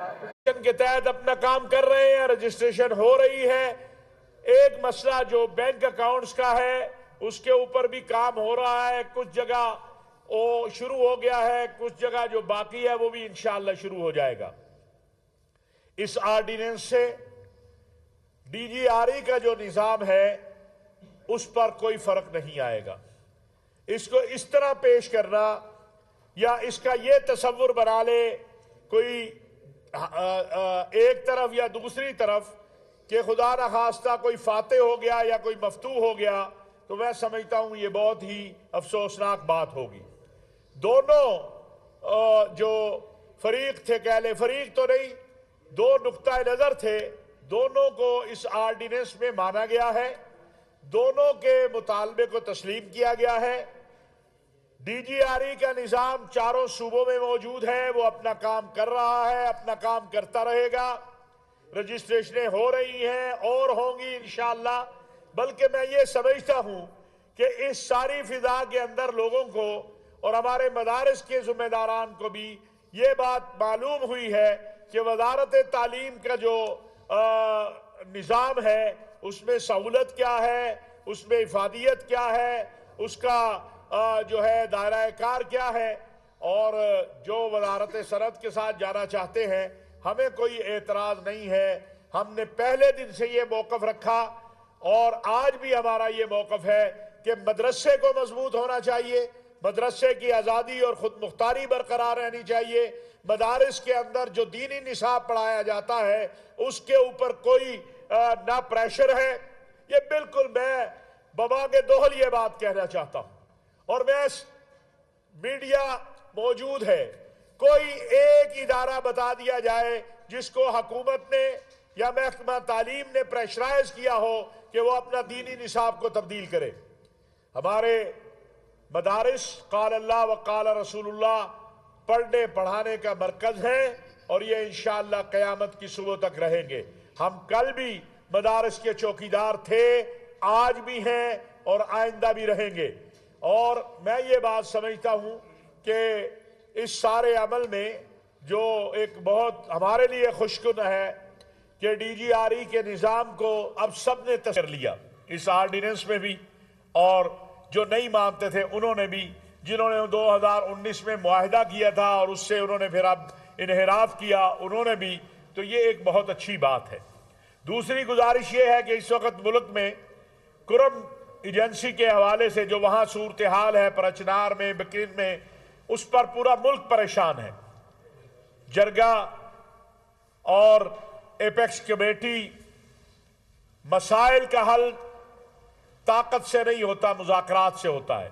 के तहत अपना काम कर रहे हैं, रजिस्ट्रेशन हो रही है। एक मसला जो बैंक अकाउंट्स का है उसके ऊपर भी काम हो रहा है, कुछ जगह वो शुरू हो गया है, कुछ जगह जो बाकी है वो भी इंशाअल्लाह शुरू हो जाएगा। इस ऑर्डिनेंस से डीजीआरई का जो निजाम है उस पर कोई फर्क नहीं आएगा। इसको इस तरह पेश करना या इसका ये तस्वुर बना ले कोई एक तरफ या दूसरी तरफ कि खुदा न खास्ता कोई फाते हो गया या कोई मफ्तू हो गया, तो मैं समझता हूं ये बहुत ही अफसोसनाक बात होगी। दोनों जो फरीक थे, कह ले फरीक तो नहीं, दो नुक्ता नजर थे, दोनों को इस ऑर्डिनेंस में माना गया है, दोनों के मुतालबे को तस्लीम किया गया है। डीजीआरई का निजाम चारों सूबों में मौजूद है, वो अपना काम कर रहा है, अपना काम करता रहेगा। रजिस्ट्रेशनें हो रही हैं और होंगी इंशाअल्लाह। बल्कि मैं ये समझता हूं कि इस सारी फिजा के अंदर लोगों को और हमारे मदारिस के जिम्मेदारान को भी ये बात मालूम हुई है कि वजारत तालीम का जो निज़ाम है उसमें सहूलत क्या है, उसमें इफादियत क्या है, उसका जो है दायरा कार क्या है, और जो वजारत सनत के साथ जाना चाहते हैं हमें कोई एतराज़ नहीं है। हमने पहले दिन से ये मौक़िफ़ रखा और आज भी हमारा ये मौक़िफ़ है कि मदरसे को मजबूत होना चाहिए, मदरसे की आज़ादी और खुद मुख्तारी बरकरार रहनी चाहिए। मदारिस के अंदर जो दीनी निसाब पढ़ाया जाता है उसके ऊपर कोई ना प्रेशर है। ये बिल्कुल मैं बमागे दोहल ये बात कहना चाहता हूँ। और मैं मीडिया मौजूद है, कोई एक इदारा बता दिया जाए जिसको हुकूमत ने या महकमा तालीम ने प्रेशराइज किया हो कि वो अपना दीनी निसाब को तब्दील करे। हमारे मदारिस क़ाल अल्लाह व क़ाल रसूलुल्लाह पढ़ने पढ़ाने का मरकज है और ये इंशाअल्लाह क़यामत की सुबह तक रहेंगे। हम कल भी मदारिस के चौकीदार थे, आज भी हैं और आइंदा भी रहेंगे। और मैं ये बात समझता हूँ कि इस सारे अमल में जो एक बहुत हमारे लिए खुशकुन है कि डीजीआरई के निज़ाम को अब सब ने तस्लीम कर लिया, इस ऑर्डिनेंस में भी, और जो नहीं मानते थे उन्होंने भी, जिन्होंने 2019 में मुआहिदा किया था और उससे उन्होंने फिर अब इन्हिराफ किया उन्होंने भी, तो ये एक बहुत अच्छी बात है। दूसरी गुजारिश ये है कि इस वक्त मुल्क में कुरम एजेंसी के हवाले से जो वहाँ सूरत हाल है परचनार में, बकरीन में, उस पर पूरा मुल्क परेशान है। जरगा और एपेक्स कमेटी, मसाइल का हल ताकत से नहीं होता, मुज़ाकरात से होता है।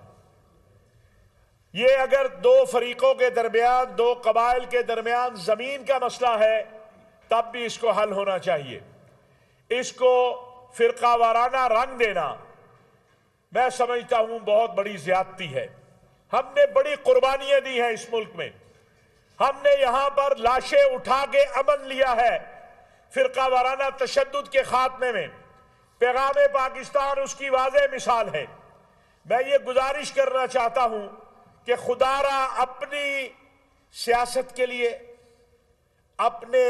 ये अगर दो फरीकों के दरमियान, दो कबाइल के दरमियान जमीन का मसला है तब भी इसको हल होना चाहिए। इसको फिरका वाराना रंग देना मैं समझता हूं बहुत बड़ी ज्यादती है। हमने बड़ी कुर्बानियां दी हैं इस मुल्क में, हमने यहां पर लाशें उठा के अमन लिया है फिरका वाराना तशद्दुद के खात्मे में। पैगाम पाकिस्तान उसकी वाज़ेह मिसाल है। मैं ये गुजारिश करना चाहता हूं कि खुदारा अपनी सियासत के लिए, अपने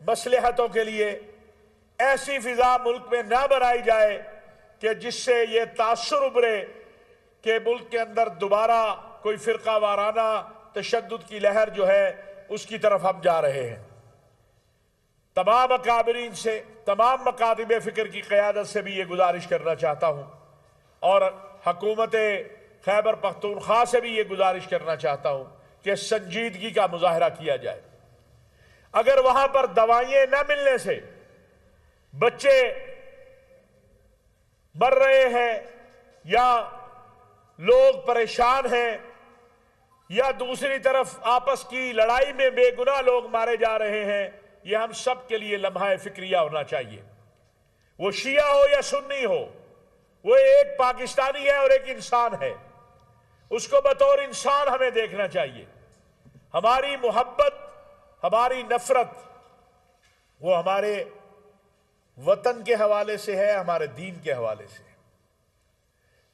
मसलहतों के लिए ऐसी फिजा मुल्क में ना बनाई जाए कि जिससे ये तासुर उभरे कि मुल्क के अंदर दोबारा कोई फिरका वाराना तशद्दुद की लहर जो है उसकी तरफ हम जा रहे हैं। तमाम अकाबरीन से, तमाम मकातिब फ़िक्र की क़यादत से भी ये गुजारिश करना चाहता हूँ और हुकूमत खैबर पख्तूनख्वा से भी ये गुजारिश करना चाहता हूँ कि संजीदगी का मुजाहरा किया जाए। अगर वहाँ पर दवाइयाँ न मिलने से बच्चे मर रहे हैं या लोग परेशान हैं या दूसरी तरफ आपस की लड़ाई में बेगुनाह लोग मारे जा रहे हैं, यह हम सब के लिए लम्हा फिक्रिया होना चाहिए। वो शिया हो या सुन्नी हो, वो एक पाकिस्तानी है और एक इंसान है, उसको बतौर इंसान हमें देखना चाहिए। हमारी मोहब्बत, हमारी नफरत वो हमारे वतन के हवाले से है, हमारे दीन के हवाले से।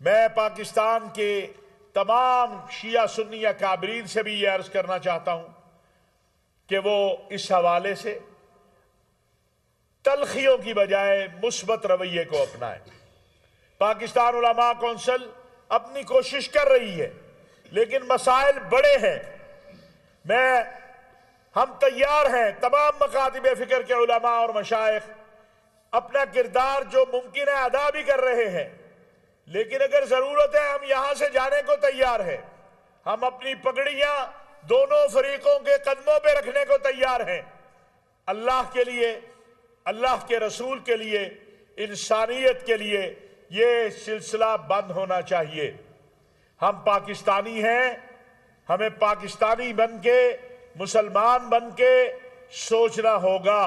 मैं पाकिस्तान के तमाम शिया सुन्नी अकाबरीन से भी यह अर्ज करना चाहता हूं कि वो इस हवाले से तलखियों की बजाय मुस्बत रवैये को अपनाए। पाकिस्तान उलमा कौंसिल अपनी कोशिश कर रही है, लेकिन मसाइल बड़े हैं। हम तैयार हैं, तमाम मकातिब फिक्र के उलमा और मशाइख अपना किरदार जो मुमकिन है अदा भी कर रहे हैं, लेकिन अगर जरूरत है हम यहां से जाने को तैयार हैं। हम अपनी पगड़ियां दोनों फरीकों के कदमों पे रखने को तैयार हैं। अल्लाह के लिए, अल्लाह के रसूल के लिए, इंसानियत के लिए ये सिलसिला बंद होना चाहिए। हम पाकिस्तानी हैं, हमें पाकिस्तानी बन के, मुसलमान बन के सोचना होगा।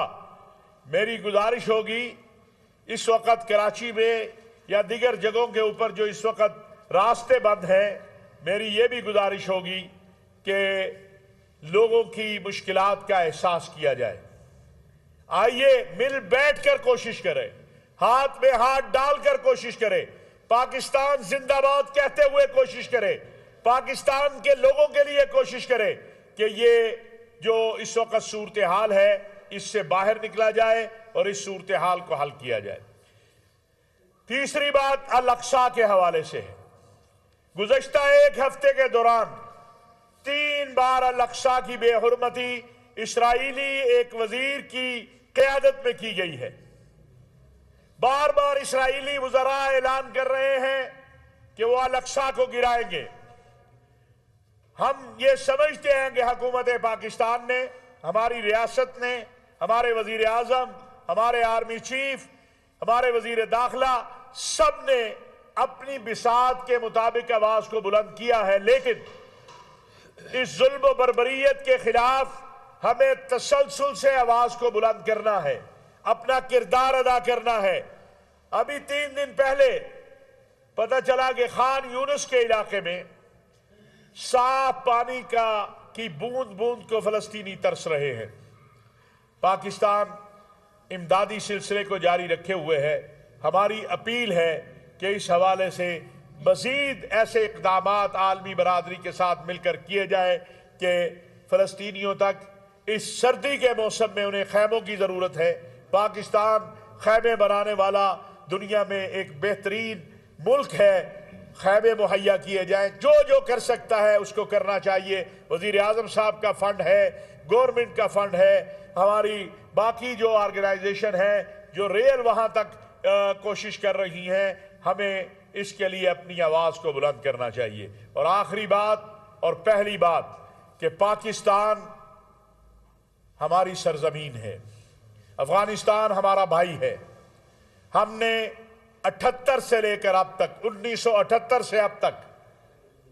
मेरी गुजारिश होगी, इस वक्त कराची में या दीगर जगहों के ऊपर जो इस वक्त रास्ते बंद हैं, मेरी ये भी गुजारिश होगी कि लोगों की मुश्किलात का एहसास किया जाए। आइए मिल बैठकर कोशिश करें, हाथ में हाथ डालकर कोशिश करें, पाकिस्तान जिंदाबाद कहते हुए कोशिश करें, पाकिस्तान के लोगों के लिए कोशिश करें कि ये जो इस वक्त सूरत हाल है इससे बाहर निकला जाए और इस सूरत हाल को हल किया जाए। तीसरी बात अल-अक्सा के हवाले से है। गुज़श्ता एक हफ्ते के दौरान 3 बार अल-अक्सा की बेहुरमती इस्राईली एक वजीर की क़यादत में की गई है। बार बार इस्राईली वज़रा ऐलान कर रहे हैं कि वो अल-अक्सा को गिराएंगे। हम ये समझते हैं कि हुकूमत पाकिस्तान ने, हमारी रियासत ने, हमारे वजीर आजम, हमारे आर्मी चीफ, हमारे वजीर दाखिला, सब ने अपनी बिसात के मुताबिक आवाज को बुलंद किया है, लेकिन इस जुल्म बर्बरियत के खिलाफ हमें तसलसल से आवाज को बुलंद करना है, अपना किरदार अदा करना है। अभी 3 दिन पहले पता चला कि खान यूनुस के इलाके में साफ पानी की बूंद बूंद को फलस्तीनी तरस रहे हैं। पाकिस्तान इमदादी सिलसिले को जारी रखे हुए है। हमारी अपील है कि इस हवाले से मजीद ऐसे इक़दामात आलमी बरादरी के साथ मिलकर किए जाए कि फ़लस्तीनियों तक इस सर्दी के मौसम में उन्हें खैमों की ज़रूरत है। पाकिस्तान खैमे बनाने वाला दुनिया में एक बेहतरीन मुल्क है, खैमे मुहैया किए जाएं। जो जो कर सकता है उसको करना चाहिए। वज़ीर आज़म साहब का फ़ंड है, गवर्नमेंट का फ़ंड है, हमारी बाकी जो ऑर्गेनाइजेशन है जो रियल वहाँ तक कोशिश कर रही हैं, हमें इसके लिए अपनी आवाज़ को बुलंद करना चाहिए। और आखिरी बात और पहली बात कि पाकिस्तान हमारी सरजमीन है, अफगानिस्तान हमारा भाई है। हमने 78 से लेकर अब तक, 1978 से अब तक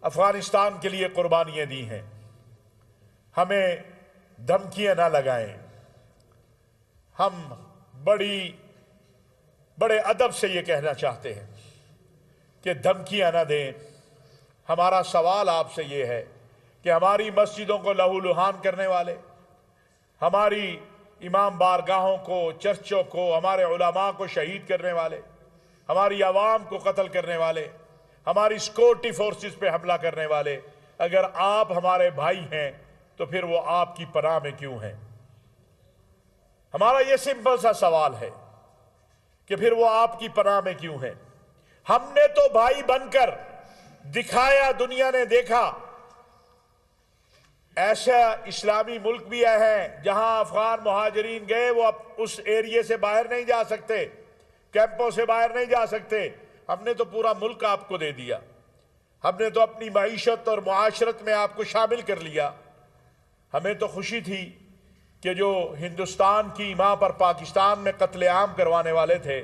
अफगानिस्तान के लिए कुर्बानियां दी हैं। हमें धमकियां ना लगाएं। हम बड़े अदब से ये कहना चाहते हैं कि धमकियां ना दें। हमारा सवाल आपसे ये है कि हमारी मस्जिदों को लहूलुहान करने वाले, हमारी इमाम बारगाहों को, चर्चों को, हमारे उलमा को शहीद करने वाले, हमारी आवाम को कत्ल करने वाले, हमारी सिक्योरिटी फोर्सेस पे हमला करने वाले, अगर आप हमारे भाई हैं तो फिर वो आपकी पनाह में क्यों हैं? हमारा ये सिंपल सा सवाल है कि फिर वो आपकी पनाह में क्यों हैं? हमने तो भाई बनकर दिखाया, दुनिया ने देखा। ऐसा इस्लामी मुल्क भी है जहां अफगान मुहाजिरीन गए, वो अब उस एरिया से बाहर नहीं जा सकते, कैंपों से बाहर नहीं जा सकते। हमने तो पूरा मुल्क आपको दे दिया, हमने तो अपनी मईशत और मुआशरत में आपको शामिल कर लिया। हमें तो खुशी थी कि जो हिंदुस्तान की माँ पर पाकिस्तान में कत्लेआम करवाने वाले थे,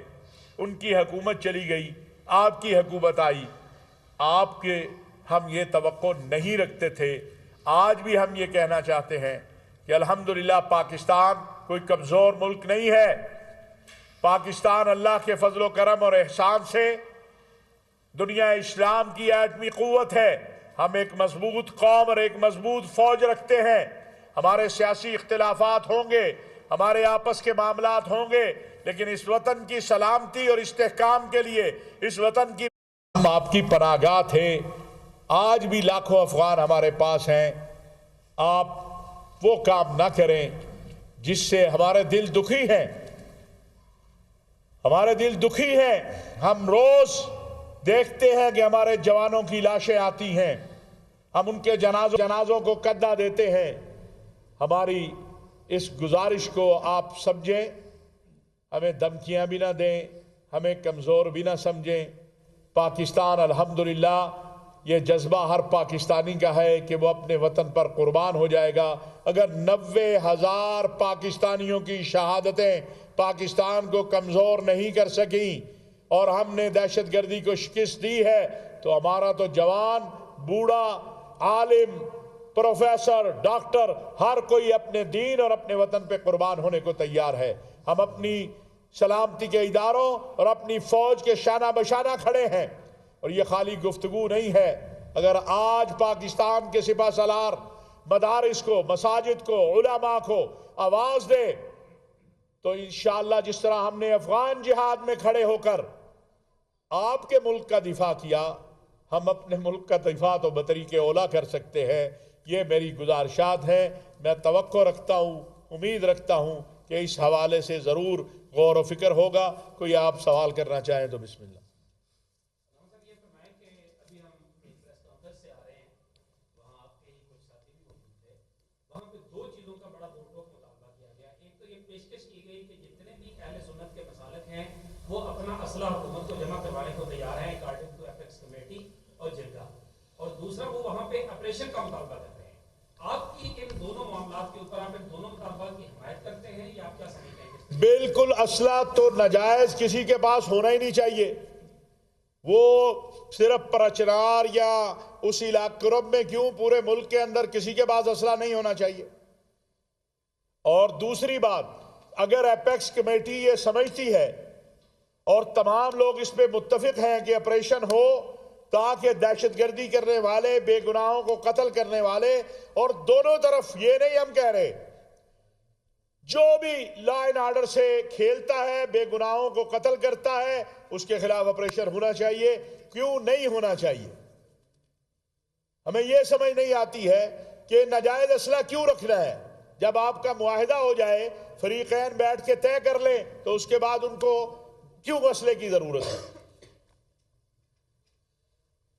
उनकी हुकूमत चली गई, आपकी हुकूमत आई। आपके हम ये तवक्को नहीं रखते थे। आज भी हम ये कहना चाहते हैं कि अल्हम्दुलिल्लाह पाकिस्तान कोई कमज़ोर मुल्क नहीं है। पाकिस्तान अल्लाह के फजलो करम और एहसान से दुनिया इस्लाम की एटमी क़ुव्वत है। हम एक मजबूत कौम और एक मजबूत फौज रखते हैं। हमारे सियासी इख्तिलाफात होंगे, हमारे आपस के मामलात होंगे, लेकिन इस वतन की सलामती और इस्तेहकाम के लिए, इस वतन की हम आपकी पनाहगाह थे। आज भी लाखों अफगान हमारे पास हैं। आप वो काम ना करें जिससे हमारे दिल दुखी हैं। हमारे दिल दुखी हैं। हम रोज देखते हैं कि हमारे जवानों की लाशें आती हैं, हम उनके जनाजों को कद्दा देते हैं। हमारी इस गुजारिश को आप समझें, हमें धमकियां भी ना दें, हमें कमज़ोर भी ना समझें। पाकिस्तान अल्हम्दुलिल्लाह ये जज्बा हर पाकिस्तानी का है कि वो अपने वतन पर कुर्बान हो जाएगा। अगर 90,000 पाकिस्तानियों की शहादतें पाकिस्तान को कमज़ोर नहीं कर सकी और हमने दहशतगर्दी को शिकस्त दी है, तो हमारा तो जवान, बूढ़ा, आलिम, प्रोफेसर, डॉक्टर, हर कोई अपने दीन और अपने वतन पे कुर्बान होने को तैयार है। हम अपनी सलामती के इदारों और अपनी फौज के शाना बशाना खड़े हैं, और ये खाली गुफ्तगू नहीं है। अगर आज पाकिस्तान के सिपह सलार मदारिस को, मसाजिद को, उलमा को आवाज दे, तो इंशाअल्लाह जिस तरह हमने अफगान जिहाद में खड़े होकर आपके मुल्क का दिफा किया, हम अपने मुल्क का दिफा तो बतरीके औला कर सकते हैं। ये मेरी गुजारिशात है। मैं तवक्को रखता हूँ, उम्मीद रखता हूँ कि इस हवाले से ज़रूर गौर व फिक्र होगा। कोई आप सवाल करना चाहें तो बिस्मिल्लाह। वो अपना असला हुकूमत को जमा करवाने को तैयार है अकॉर्डिंग टू एपेक्स कमेटी और जिद्दा, और दूसरा वो वहां पे ऑपरेशन का मुतालबा कर रहे हैं। आपकी इन दोनों मामलात के ऊपर आप इन दोनों मुतालबात की हिमायत करते हैं या आप क्या समझते हैं? बिल्कुल, असला तो नाजायज किसी के पास होना ही नहीं चाहिए। वो सिर्फ परचनार या उस इलाके में क्यों, पूरे मुल्क के अंदर किसी के पास असला नहीं होना चाहिए। और दूसरी बात, अगर एपेक्स कमेटी ये समझती है और तमाम लोग इस पे मुत्तफिक हैं कि ऑपरेशन हो ताकि दहशतगर्दी करने वाले, बेगुनाहों को कत्ल करने वाले, और दोनों तरफ, ये नहीं हम कह रहे, जो भी लॉ एंड ऑर्डर से खेलता है, बेगुनाहों को कत्ल करता है, उसके खिलाफ ऑपरेशन होना चाहिए। क्यों नहीं होना चाहिए? हमें यह समझ नहीं आती है कि नाजायज असला क्यों रखना है। जब आपका मुआहिदा हो जाए, फरीकैन बैठ के तय कर लें, तो उसके बाद उनको क्यों असले की जरूरत है?